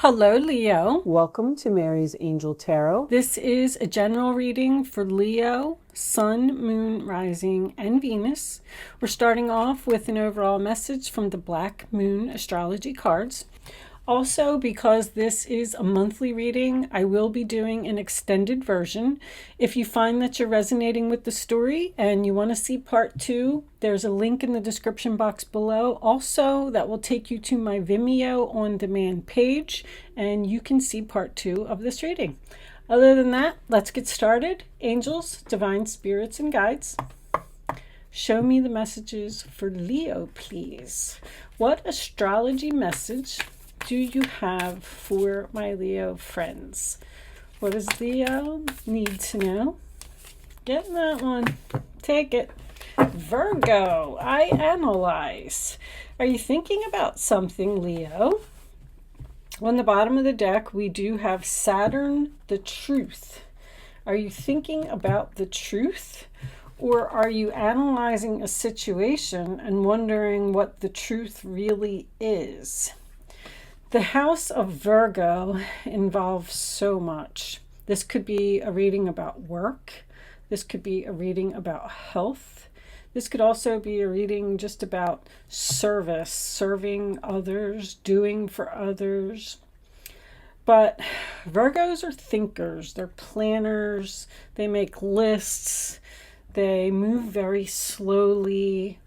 Hello, Leo. Welcome to Mary's Angel Tarot. This is a general reading for Leo, Sun, Moon, Rising, and Venus. We're starting off with an overall message from the Black Moon Astrology cards. Also, because this is a monthly reading, I will be doing an extended version. If you find that you're resonating with the story and you want to see part 2, there's a link in the description box below. Also, that will take you to my Vimeo on demand page, and you can see part 2 of this reading. Other than that, let's get started. Angels, divine spirits, and guides, show me the messages for Leo, please. What astrology message do you have for my Leo friends? What does Leo need to know? Get that one. Take it. Virgo, I analyze. Are you thinking about something, Leo? On the bottom of the deck, we do have Saturn, the truth. Are you thinking about the truth? Or are you analyzing a situation and wondering what the truth really is? The house of Virgo involves so much. This could be a reading about work. This could be a reading about health. This could also be a reading just about service, serving others, doing for others. But Virgos are thinkers. They're planners. They make lists. They move very slowly.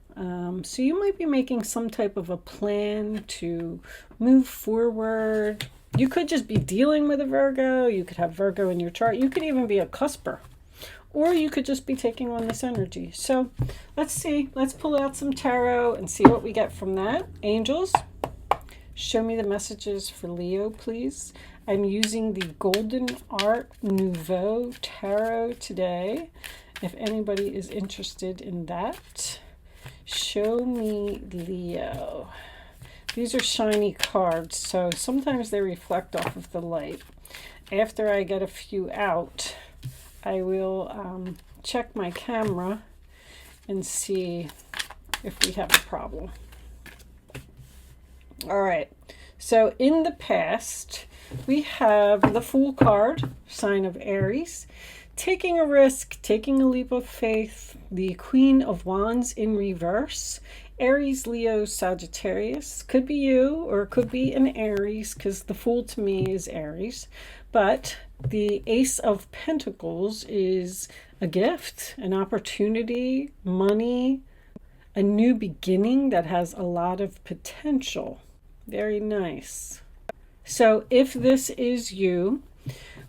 So you might be making some type of a plan to move forward. You could just be dealing with a Virgo. You could have Virgo in your chart. You could even be a cusper. Or you could just be taking on this energy. So let's see. Let's pull out some tarot and see what we get from that. Angels, show me the messages for Leo, please. I'm using the Golden Art Nouveau Tarot today. If anybody is interested in that. Show me Leo. These are shiny cards, so sometimes they reflect off of the light. After I get a few out, I will check my camera and see if we have a problem. All right, so in the past, we have the Fool card, sign of Aries. Taking a risk, taking a leap of faith, the Queen of Wands in reverse, Aries, Leo, Sagittarius. Could be you or it could be an Aries because the Fool to me is Aries. But the Ace of Pentacles is a gift, an opportunity, money, a new beginning that has a lot of potential. Very nice. So if this is you,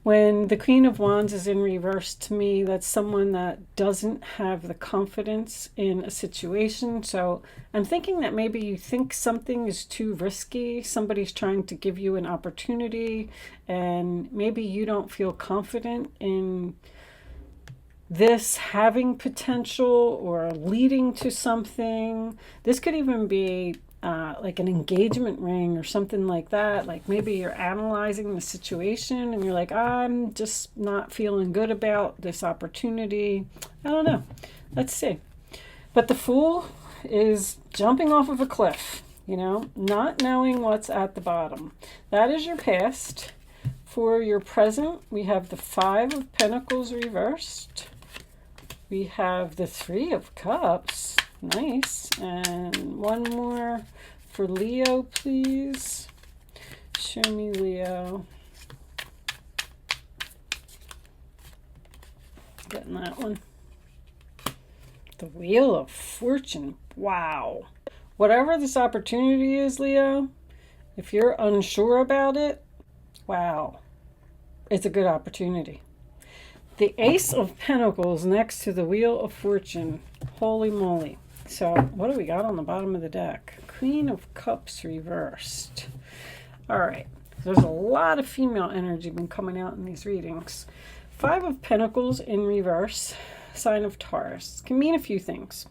when the Queen of Wands is in reverse, to me, that's someone that doesn't have the confidence in a situation. So I'm thinking that maybe you think something is too risky. Somebody's trying to give you an opportunity, and maybe you don't feel confident in this having potential or leading to something. This could even be like an engagement ring or something like that. Like maybe you're analyzing the situation and you're like, I'm just not feeling good about this opportunity. I don't know. Let's see. But the Fool is jumping off of a cliff, not knowing what's at the bottom. That is your past. For your present, we have the Five of Pentacles reversed. We have the Three of Cups. Nice. And one more for Leo, please. Show me Leo. Getting that one. The Wheel of Fortune. Wow. Whatever this opportunity is, Leo, if you're unsure about it, wow, it's a good opportunity. The Ace of Pentacles next to the Wheel of Fortune. Holy moly. So what do we got on the bottom of the deck? Queen of Cups reversed. All right. There's a lot of female energy been coming out in these readings. Five of Pentacles in reverse, sign of Taurus. Can mean a few things.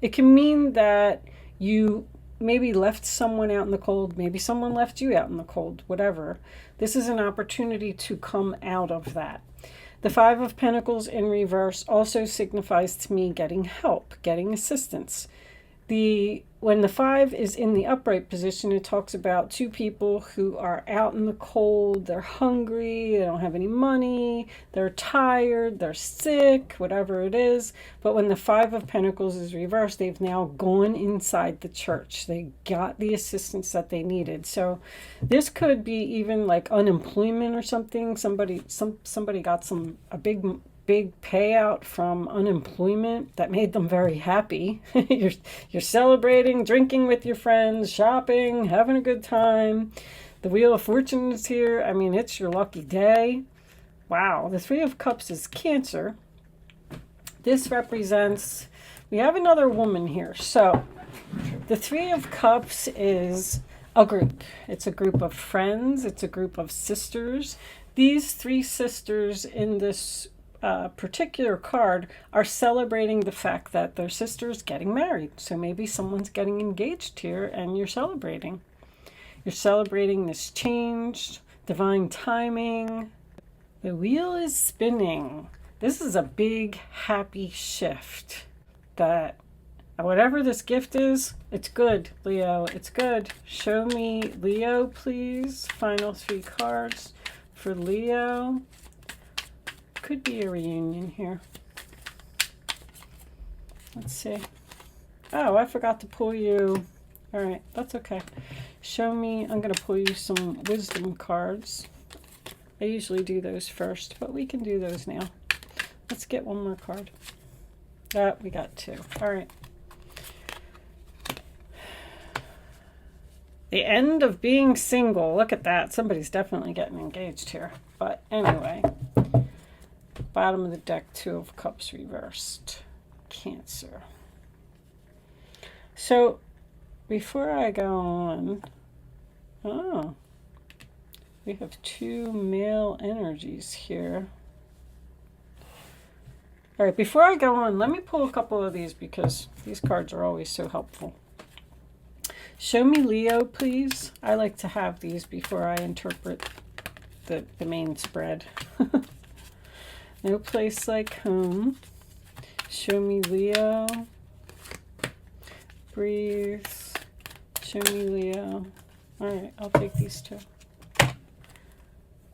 It can mean that you maybe left someone out in the cold. Maybe someone left you out in the cold, whatever. This is an opportunity to come out of that. The Five of Pentacles in reverse also signifies to me getting help, getting assistance. The when the 5 is in the upright position, it talks about two people who are out in the cold, they're hungry, they don't have any money, they're tired, they're sick, whatever it is. But when the 5 of Pentacles is reversed, they've now gone inside the church. They got the assistance that they needed. So this could be even like unemployment or something. Somebody got a big payout from unemployment that made them very happy. You're celebrating, drinking with your friends, shopping, having a good time. The Wheel of Fortune is here. I mean, it's your lucky day. Wow. The 3 of Cups is Cancer. This represents, we have another woman here. So the 3 of Cups is a group. It's a group of friends. It's a group of sisters. These 3 sisters in this particular card are celebrating the fact that their sister's getting married. So maybe someone's getting engaged here and you're celebrating. You're celebrating this change, divine timing. The wheel is spinning. This is a big, happy shift that whatever this gift is, it's good, Leo. It's good. Show me Leo, please. Final 3 cards for Leo. Could be a reunion here. Let's see. Oh, I forgot to pull you. All right, that's okay. Show me. I'm going to pull you some wisdom cards. I usually do those first, but we can do those now. Let's get one more card. We got 2. All right. The end of being single. Look at that. Somebody's definitely getting engaged here. But anyway. Bottom of the deck, 2 of Cups reversed. Cancer. So, before I go on, we have 2 male energies here. All right, before I go on, let me pull a couple of these because these cards are always so helpful. Show me Leo, please. I like to have these before I interpret the main spread. No place like home. Show me Leo. Breathe. Show me Leo. All right, I'll take these 2.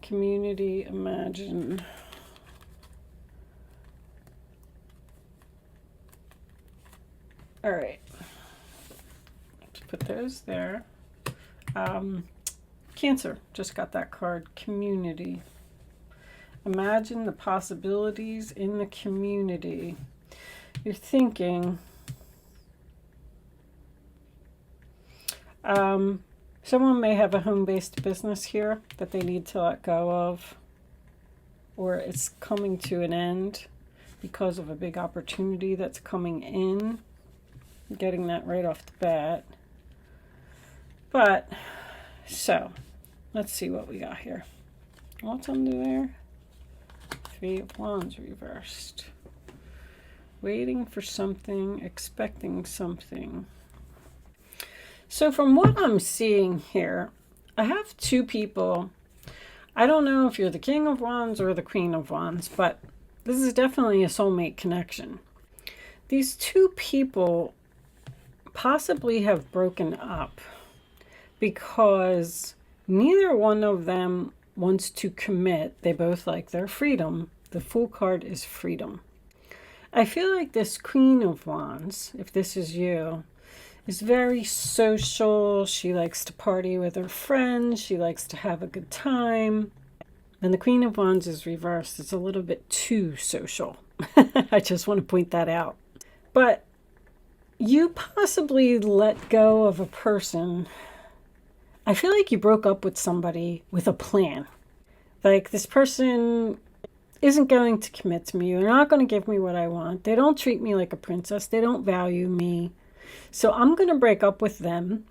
Community, imagine. All right. Let's put those there. Cancer, just got that card. Community. Imagine the possibilities in the community. You're thinking, someone may have a home-based business here that they need to let go of, or it's coming to an end because of a big opportunity that's coming in. I'm getting that right off the bat. But, so, let's see what we got here. What's under there? 3 of Wands reversed. Waiting for something, expecting something. So from what I'm seeing here, I have 2 people. I don't know if you're the King of Wands or the Queen of Wands, but this is definitely a soulmate connection. These 2 people possibly have broken up because neither one of them wants to commit. They both like their freedom. The Fool card is freedom. I feel like this Queen of Wands, if this is you, is very social. She likes to party with her friends. She likes to have a good time. And the Queen of Wands is reversed. It's a little bit too social. I just want to point that out. But you possibly let go of a person. I feel like you broke up with somebody with a plan. Like, this person isn't going to commit to me. They're not going to give me what I want. They don't treat me like a princess. They don't value me. So I'm going to break up with them.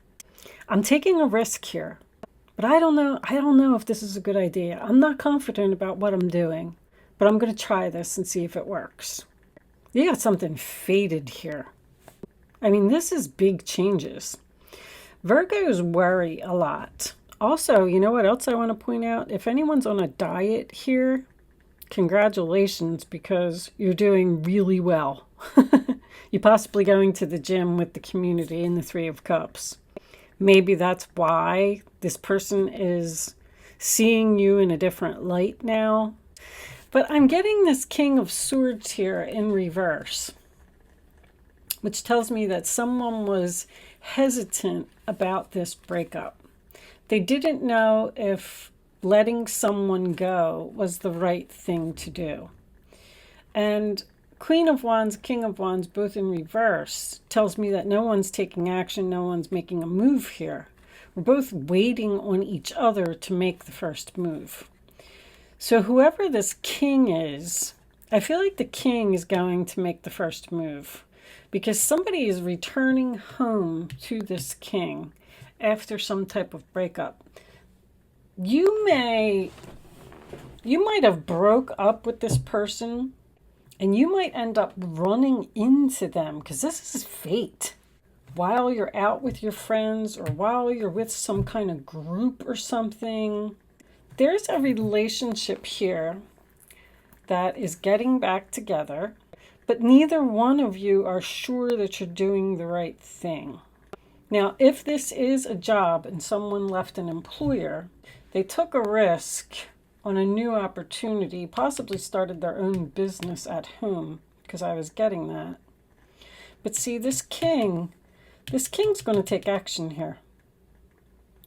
I'm taking a risk here. But I don't know if this is a good idea. I'm not confident about what I'm doing. But I'm going to try this and see if it works. You got something fated here. I mean, this is big changes. Virgos worry a lot. Also, you know what else I want to point out? If anyone's on a diet here, congratulations, because you're doing really well. You possibly going to the gym with the community in the Three of Cups. Maybe that's why this person is seeing you in a different light now. But I'm getting this King of Swords here in reverse, which tells me that someone was hesitant about this breakup. They didn't know if letting someone go was the right thing to do. And Queen of Wands, King of Wands, both in reverse, tells me that no one's taking action, no one's making a move here. We're both waiting on each other to make the first move. So whoever this king is, I feel like the king is going to make the first move because somebody is returning home to this king after some type of breakup. You might have broke up with this person and you might end up running into them because this is fate. While you're out with your friends or while you're with some kind of group or something, there's a relationship here that is getting back together, but neither one of you are sure that you're doing the right thing. Now, if this is a job and someone left an employer, they took a risk on a new opportunity, possibly started their own business at home, because I was getting that. But see, this king's going to take action here.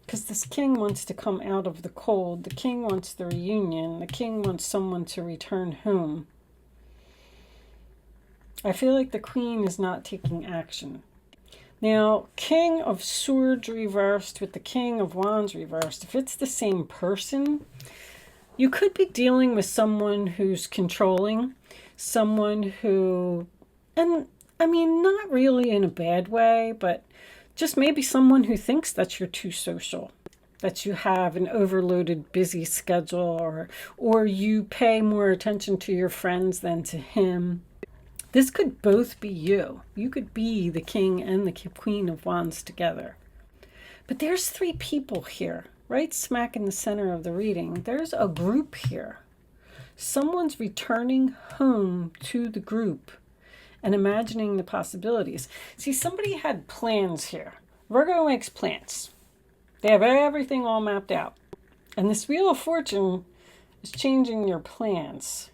Because this king wants to come out of the cold. The king wants the reunion. The king wants someone to return home. I feel like the queen is not taking action. Now, King of Swords reversed with the King of Wands reversed. If it's the same person, you could be dealing with someone who's controlling, someone who, and I mean, not really in a bad way, but just maybe someone who thinks that you're too social, that you have an overloaded, busy schedule, or you pay more attention to your friends than to him. This could both be you. You could be the king and the queen of wands together. But there's three people here, right smack in the center of the reading. There's a group here. Someone's returning home to the group and imagining the possibilities. See, somebody had plans here. Virgo makes plans. They have everything all mapped out. And this Wheel of Fortune is changing your plans.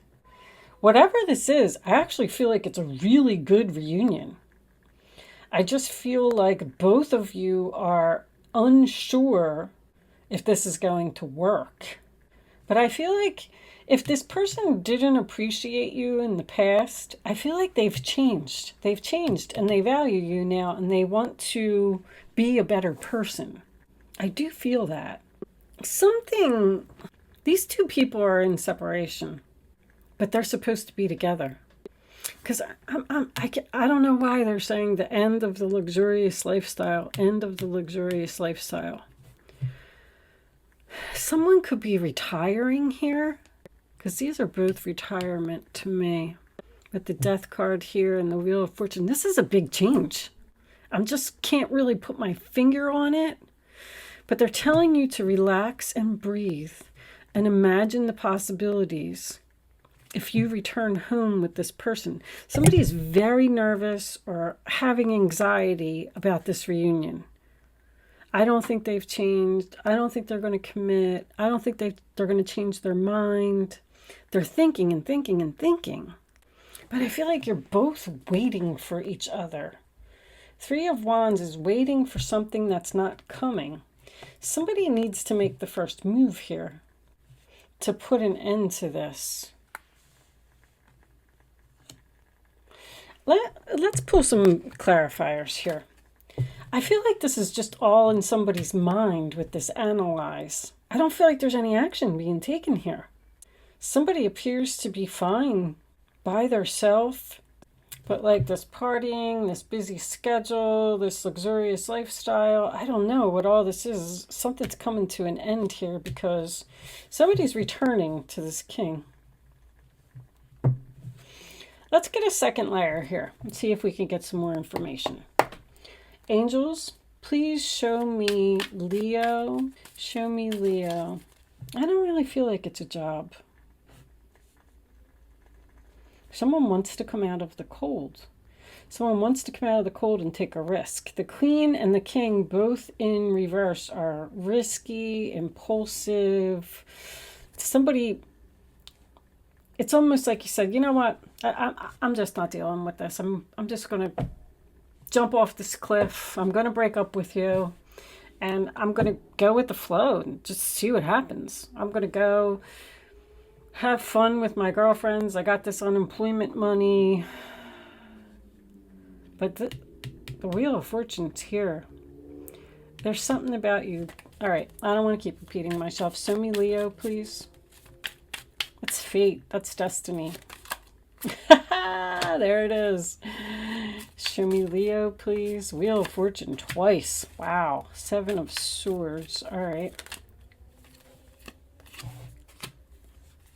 Whatever this is, I actually feel like it's a really good reunion. I just feel like both of you are unsure if this is going to work. But I feel like if this person didn't appreciate you in the past, I feel like they've changed. They've changed and they value you now and they want to be a better person. I do feel that. These two people are in separation, but they're supposed to be together. Because I don't know why they're saying the end of the luxurious lifestyle, end of the luxurious lifestyle. Someone could be retiring here, because these are both retirement to me. With the Death card here and the Wheel of Fortune, this is a big change. I just can't really put my finger on it. But they're telling you to relax and breathe and imagine the possibilities if you return home with this person. Somebody is very nervous or having anxiety about this reunion. I don't think they've changed. I don't think they're going to commit. I don't think they're going to change their mind. They're thinking and thinking and thinking. But I feel like you're both waiting for each other. Three of Wands is waiting for something that's not coming. Somebody needs to make the first move here to put an end to this. Let's pull some clarifiers here. I feel like this is just all in somebody's mind with this analyze. I don't feel like there's any action being taken here. Somebody appears to be fine by theirself, but like this partying, this busy schedule, this luxurious lifestyle, I don't know what all this is. Something's coming to an end here because somebody's returning to this king. Let's get a second layer here and see if we can get some more information. Angels, please show me Leo. Show me Leo. I don't really feel like it's a job. Someone wants to come out of the cold. Someone wants to come out of the cold and take a risk. The Queen and the King, both in reverse, are risky, impulsive. Somebody, it's almost like you said, you know what? I'm just not dealing with this. I'm just going to jump off this cliff. I'm going to break up with you. And I'm going to go with the flow and just see what happens. I'm going to go have fun with my girlfriends. I got this unemployment money. But the Wheel of Fortune's here. There's something about you. All right, I don't want to keep repeating myself. Show me Leo, please. That's fate. That's destiny. There it is. Show me Leo, please. Wheel of Fortune twice. Wow. 7 of Swords. All right.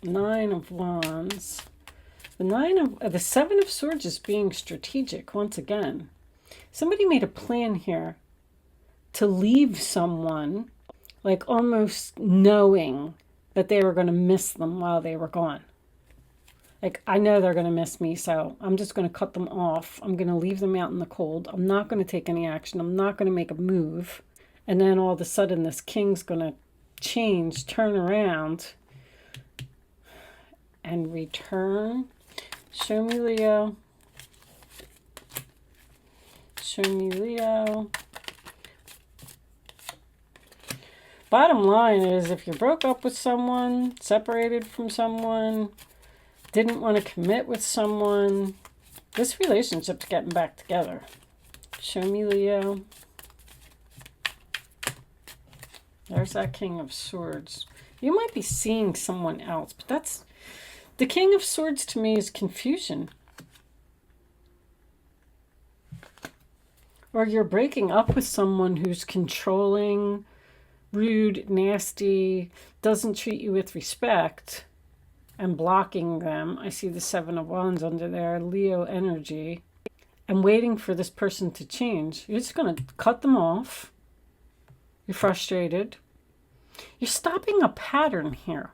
9 of Wands. The 7 of Swords is being strategic once again. Somebody made a plan here to leave someone, like almost knowing that they were going to miss them while they were gone. Like, I know they're going to miss me, so I'm just going to cut them off. I'm going to leave them out in the cold. I'm not going to take any action. I'm not going to make a move. And then all of a sudden, this King's going to change, turn around, and return. Show me Leo. Show me Leo. Bottom line is, if you broke up with someone, separated from someone, didn't want to commit with someone, this relationship's getting back together. Show me Leo. There's that King of Swords. You might be seeing someone else, but that's... The King of Swords to me is confusion. Or you're breaking up with someone who's controlling, rude, nasty, doesn't treat you with respect, and blocking them. I see the 7 of Wands under there, Leo energy. And waiting for this person to change. You're just going to cut them off. You're frustrated. You're stopping a pattern here.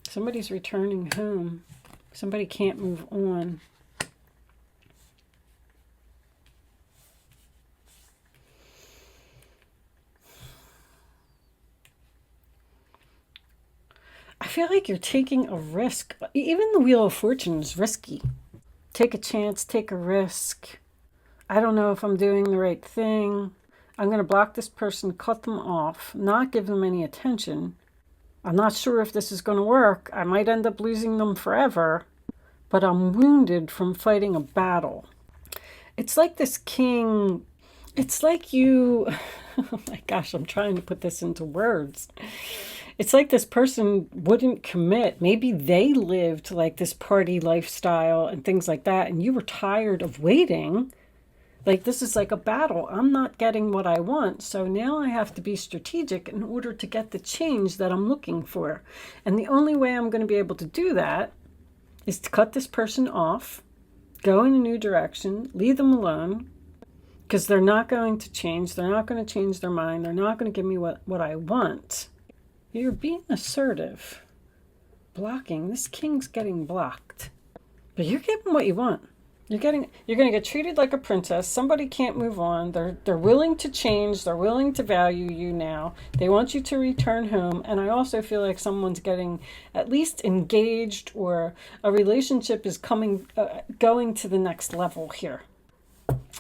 Somebody's returning home. Somebody can't move on. I feel like you're taking a risk. Even the Wheel of Fortune is risky. Take a chance, take a risk. I don't know if I'm doing the right thing. I'm going to block this person, cut them off, not give them any attention. I'm not sure if this is going to work. I might end up losing them forever, but I'm wounded from fighting a battle. It's like this King, it's like you, oh my gosh, I'm trying to put this into words. It's like this person wouldn't commit. Maybe they lived like this party lifestyle and things like that, and you were tired of waiting. Like, this is like a battle. I'm not getting what I want, so now I have to be strategic in order to get the change that I'm looking for. And the only way I'm going to be able to do that is to cut this person off, go in a new direction, leave them alone, because they're not going to change. They're not going to change their mind. They're not going to give me what I want. You're being assertive. Blocking. This King's getting blocked. But you're getting what you want. You're going to get treated like a princess. Somebody can't move on. They're willing to change. They're willing to value you now. They want you to return home. And I also feel like someone's getting at least engaged, or a relationship is going to the next level here.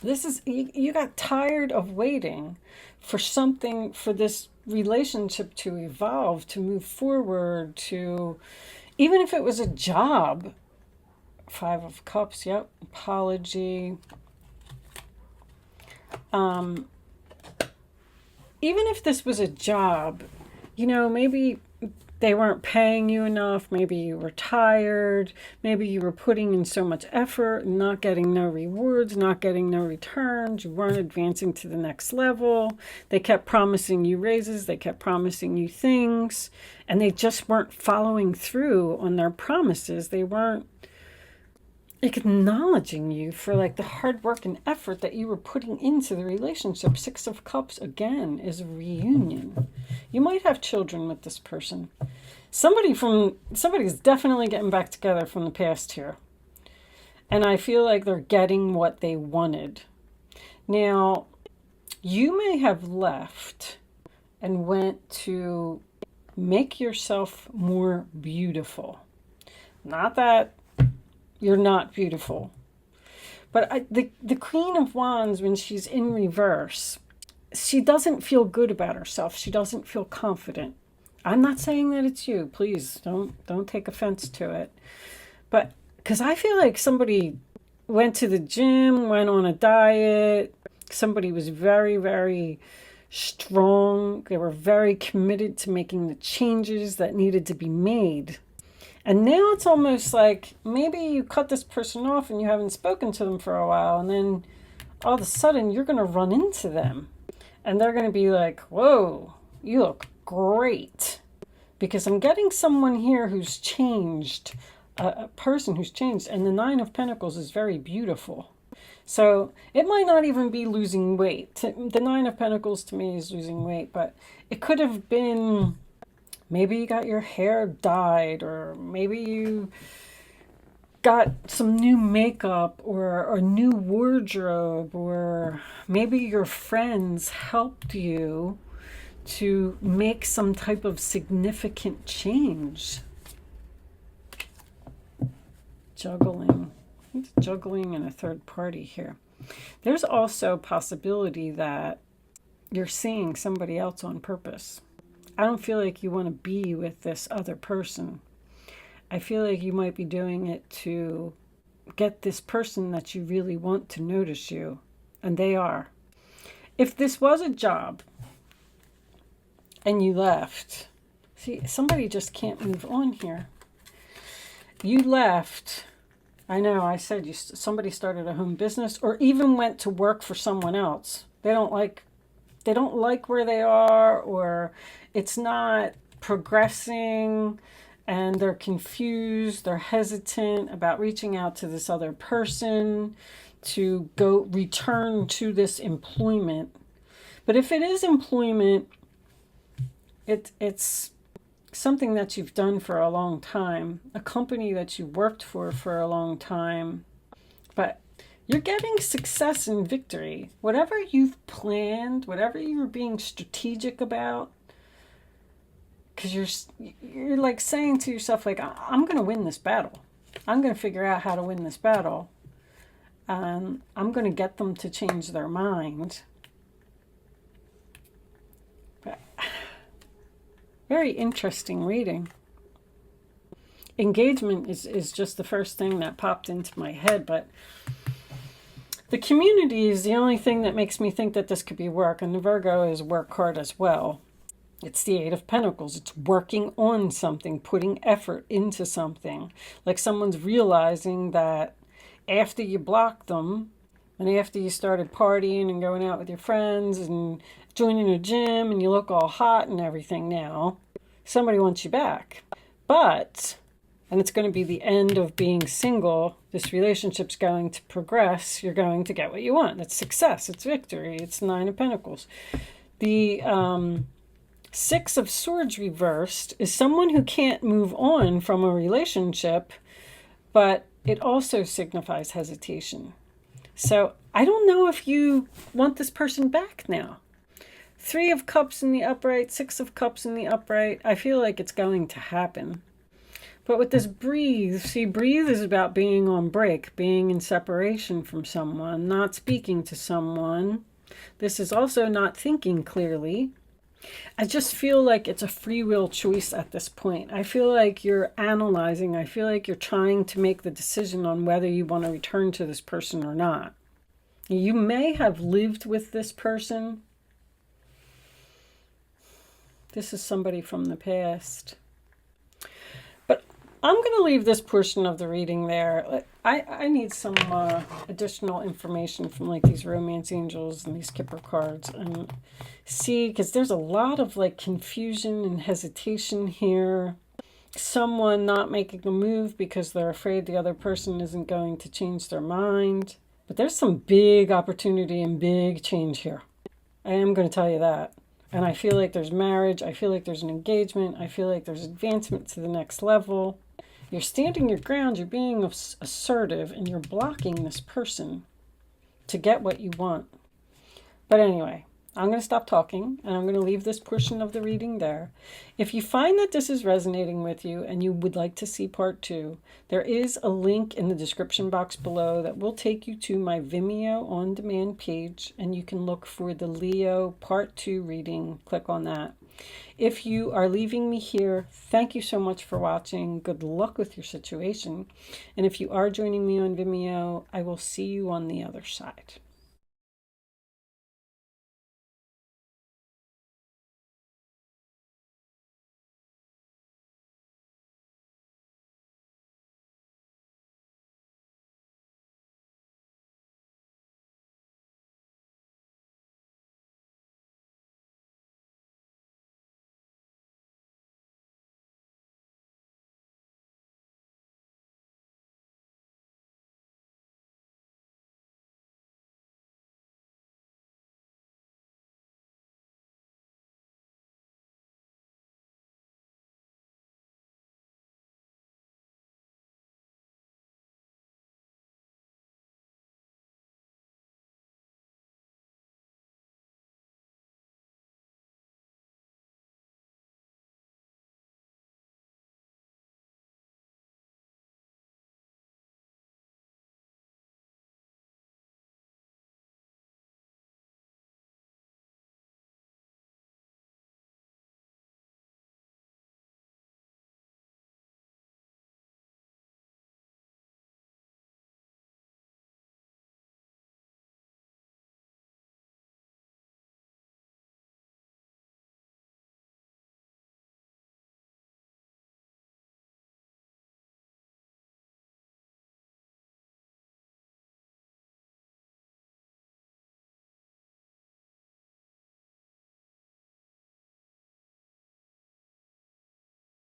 This is, you got tired of waiting for something, for this relationship to evolve, to move forward, to, even if it was a job. 5 of Cups, yep, apology. Even if this was a job, you know, maybe they weren't paying you enough, maybe you were tired, maybe you were putting in so much effort and not getting no rewards, not getting no returns, you weren't advancing to the next level. They kept promising you raises, they kept promising you things, and they just weren't following through on their promises. They weren't acknowledging you for like the hard work and effort that you were putting into the relationship. 6 of Cups again is a reunion. You might have children with this person. Somebody's definitely getting back together from the past here. And I feel like they're getting what they wanted. Now, you may have left and went to make yourself more beautiful. Not that you're not beautiful. But the Queen of Wands, when she's in reverse, she doesn't feel good about herself. She doesn't feel confident. I'm not saying that it's you. Please don't take offense to it. But because I feel like somebody went to the gym, went on a diet, somebody was very, very strong. They were very committed to making the changes that needed to be made. And now it's almost like maybe you cut this person off and you haven't spoken to them for a while, and then all of a sudden you're going to run into them. And they're going to be like, whoa, you look great. Because I'm getting someone here who's changed, a person who's changed. And the Nine of Pentacles is very beautiful. So it might not even be losing weight. The Nine of Pentacles to me is losing weight, but it could have been maybe you got your hair dyed, or maybe you got some new makeup or a new wardrobe, or maybe your friends helped you to make some type of significant change. Juggling and a third party here. There's also a possibility that you're seeing somebody else on purpose. I don't feel like you want to be with this other person. I feel like you might be doing it to get this person that you really want to notice you. And they are. If this was a job and you left, see, somebody just can't move on here. You left. I know, I said somebody started a home business or even went to work for someone else. They don't like where they are, or it's not progressing, and they're confused, they're hesitant about reaching out to this other person to go return to this employment. But if it is employment, it's something that you've done for a long time, a company that you worked for a long time, but you're getting success and victory. Whatever you've planned, whatever you're being strategic about, because you're like saying to yourself, like, I'm going to win this battle. I'm going to figure out how to win this battle. I'm going to get them to change their mind. But, very interesting reading. Engagement is just the first thing that popped into my head, but the community is the only thing that makes me think that this could be work, and the Virgo is work hard as well. It's the Eight of Pentacles. It's working on something, putting effort into something. Like someone's realizing that after you blocked them, and after you started partying and going out with your friends and joining a gym and you look all hot and everything now, somebody wants you back. But, and it's going to be the end of being single, this relationship's going to progress, you're going to get what you want. It's success, it's victory, it's Nine of Pentacles. The Six of Swords reversed is someone who can't move on from a relationship, but it also signifies hesitation. So I don't know if you want this person back now. Three of Cups in the upright, Six of Cups in the upright. I feel like it's going to happen. But with this breathe, see, breathe is about being on break, being in separation from someone, not speaking to someone. This is also not thinking clearly. I just feel like it's a free will choice at this point. I feel like you're analyzing. I feel like you're trying to make the decision on whether you want to return to this person or not. You may have lived with this person. This is somebody from the past. But I'm going to leave this portion of the reading there. I need some additional information from like these romance angels and these Kipper cards, and see, because there's a lot of like confusion and hesitation here. Someone not making a move because they're afraid the other person isn't going to change their mind. But there's some big opportunity and big change here. I am going to tell you that. And I feel like there's marriage. I feel like there's an engagement. I feel like there's advancement to the next level. You're standing your ground. You're being assertive, and you're blocking this person to get what you want. But anyway, I'm going to stop talking, and I'm going to leave this portion of the reading there. If you find that this is resonating with you and you would like to see part 2, there is a link in the description box below that will take you to my Vimeo on-demand page, and you can look for the Leo part 2 reading. Click on that. If you are leaving me here, thank you so much for watching. Good luck with your situation. And if you are joining me on Vimeo, I will see you on the other side.